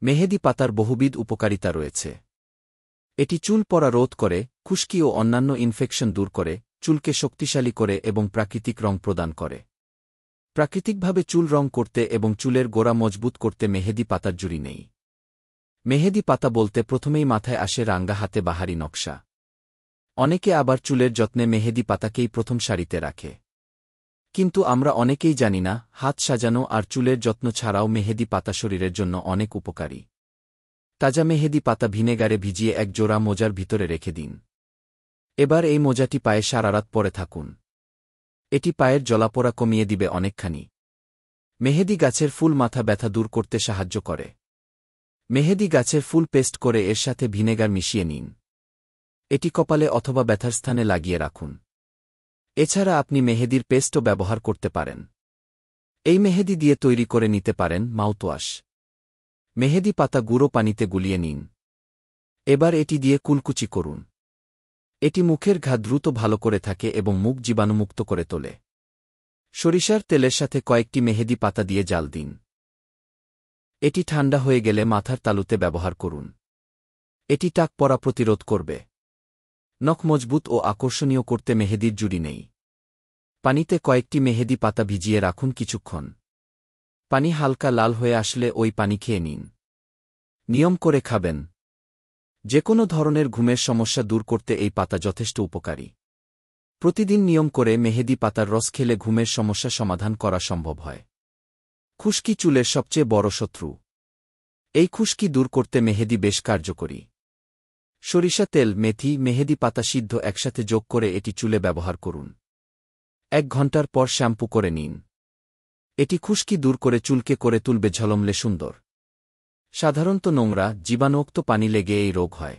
মেহেদি পাতার বহুবিধ উপকারিতা রয়েছে। এটি চুল পড়া রোধ করে, খুশকি ও অন্যান্য ইনফেকশন দূর করে, চুলকে শক্তিশালী করে এবং প্রাকৃতিক রং প্রদান করে। প্রাকৃতিকভাবে চুল রং করতে এবং চুলের গোড়া মজবুত করতে মেহেদি পাতার জুড়ি নেই। মেহেদি পাতা বলতে প্রথমেই মাথায় আসে রাঙ্গা হাতে বাহারি নকশা। অনেকে আবার চুলের যত্নে মেহেদি পাতাকেই প্রথম সারিতে রাখে। কিন্তু আমরা অনেকেই জানি না, হাত সাজানো আর চুলের যত্ন ছাড়াও মেহেদি পাতা শরীরের জন্য অনেক উপকারী। তাজা মেহেদি পাতা ভিনেগারে ভিজিয়ে এক জোড়া মোজার ভিতরে রেখে দিন। এবার এই মোজাটি পায়ে সারারাত পরে থাকুন। এটি পায়ের জ্বলাপোড়া কমিয়ে দিবে অনেকখানি। মেহেদি গাছের ফুল মাথা ব্যথা দূর করতে সাহায্য করে। মেহেদি গাছের ফুল পেস্ট করে এর সাথে ভিনেগার মিশিয়ে নিন। এটি কপালে অথবা ব্যথার স্থানে লাগিয়ে রাখুন। এছাড়া আপনি মেহেদির পেস্টও ব্যবহার করতে পারেন। এই মেহেদি দিয়ে তৈরি করে নিতে পারেন মাউথওয়াশ। মেহেদি পাতা গুঁড়ো পানিতে গুলিয়ে নিন। এবার এটি দিয়ে কুলকুচি করুন। এটি মুখের ঘা দ্রুত ভালো করে থাকে এবং মুখ জীবাণুমুক্ত করে তোলে। সরিষার তেলের সাথে কয়েকটি মেহেদি পাতা দিয়ে জাল দিন। এটি ঠান্ডা হয়ে গেলে মাথার তালুতে ব্যবহার করুন। এটি টাক পড়া প্রতিরোধ করবে। নখ মজবুত ও আকর্ষণীয় করতে মেহেদির জুড়ি নেই। পানিতে কয়েকটি মেহেদি পাতা ভিজিয়ে রাখুন কিছুক্ষণ। পানি হালকা লাল হয়ে আসলে ওই পানি খেয়ে নিন। নিয়ম করে খাবেন। যে কোনো ধরনের ঘুমের সমস্যা দূর করতে এই পাতা যথেষ্ট উপকারী। প্রতিদিন নিয়ম করে মেহেদি পাতার রস খেলে ঘুমের সমস্যা সমাধান করা সম্ভব হয়। খুশকি চুলের সবচেয়ে বড় শত্রু। এই খুশকি দূর করতে মেহেদি বেশ কার্যকরী। সরিষা তেল, মেথি, মেহেদি পাতা সিদ্ধ একসাথে যোগ করে এটি চুলে ব্যবহার করুন। 1 ঘণ্টার পর শ্যাম্পু করে নিন। এটি খুশকি দূর করে চুলকে করে তুলবে ঝলমলে সুন্দর। সাধারণত নোংরা, জীবাণুক্ত পানি লেগে এই রোগ হয়।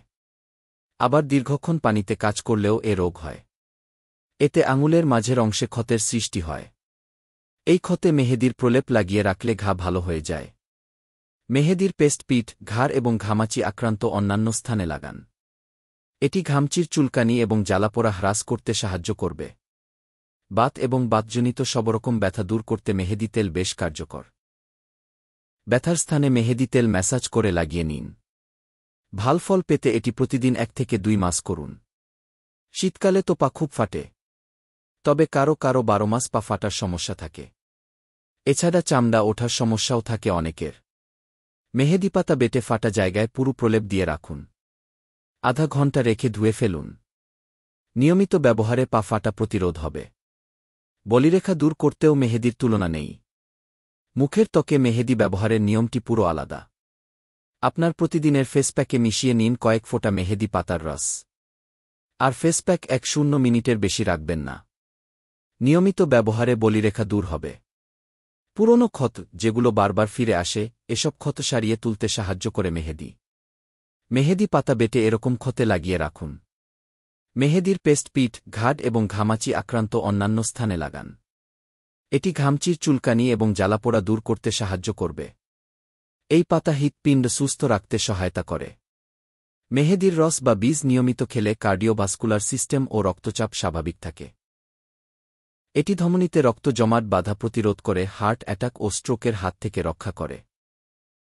আবার দীর্ঘক্ষণ পানিতে কাজ করলেও এ রোগ হয়। এতে আঙুলের মাঝের অংশে ক্ষতের সৃষ্টি হয়। এই ক্ষতে মেহেদির প্রলেপ লাগিয়ে রাখলে ঘা ভালো হয়ে যায়। মেহেদির পেস্ট পিঠ, ঘাড় এবং ঘামাচি আক্রান্ত অন্যান্য স্থানে লাগান। এটি ঘামচির চুলকানি এবং জ্বালাপোড়া হ্রাস করতে সাহায্য করবে। বাত এবং বাতজনিত সবরকম ব্যথা দূর করতে মেহেদি তেল বেশ কার্যকর। ব্যথার স্থানে মেহেদি তেল ম্যাসাজ করে লাগিয়ে নিন। ভাল ফল পেতে এটি প্রতিদিন 1 থেকে 2 মাস করুন। শীতকালে তো পা খুব ফাটে। তবে কারো কারো 12 মাস পা ফাটার সমস্যা থাকে। এছাড়া চামড়া ওঠার সমস্যাও থাকে অনেকের। মেহেদি পাতা বেটে ফাটা জায়গায় পুরু প্রলেপ দিয়ে রাখুন। আধা ঘণ্টা রেখে ধুয়ে ফেলুন। নিয়মিত ব্যবহারে পা ফাটা প্রতিরোধ হবে। বলিরেখা দূর করতেও মেহেদির তুলনা নেই। মুখের ত্বকে মেহেদি ব্যবহারের নিয়মটি পুরো আলাদা। আপনার প্রতিদিনের ফেসপ্যাকে মিশিয়ে নিন কয়েক ফোঁটা মেহেদি পাতার রস। আর ফেসপ্যাক 1-0 মিনিটের বেশি রাখবেন না। নিয়মিত ব্যবহারে বলিরেখা দূর হবে। পুরনো ক্ষত, যেগুলো বারবার ফিরে আসে, এসব ক্ষত সারিয়ে তুলতে সাহায্য করে মেহেদি। মেহেদি পাতা বেটে এরকম ক্ষতে লাগিয়ে রাখুন। মেহেদির পেস্ট পিঠ, ঘাড় এবং ঘামাচি আক্রান্ত অন্যান্য স্থানে লাগান। এটি ঘামচির চুলকানি এবং জ্বালাপোড়া দূর করতে সাহায্য করবে। এই পাতা হৃৎপিণ্ড সুস্থ রাখতে সহায়তা করে। মেহেদির রস বা বীজ নিয়মিত খেলে কার্ডিওভাস্কুলার সিস্টেম ও রক্তচাপ স্বাভাবিক থাকে। এটি ধমনীতে রক্ত জমাট বাধা প্রতিরোধ করে হার্ট অ্যাটাক ও স্ট্রোকের হাত থেকে রক্ষা করে।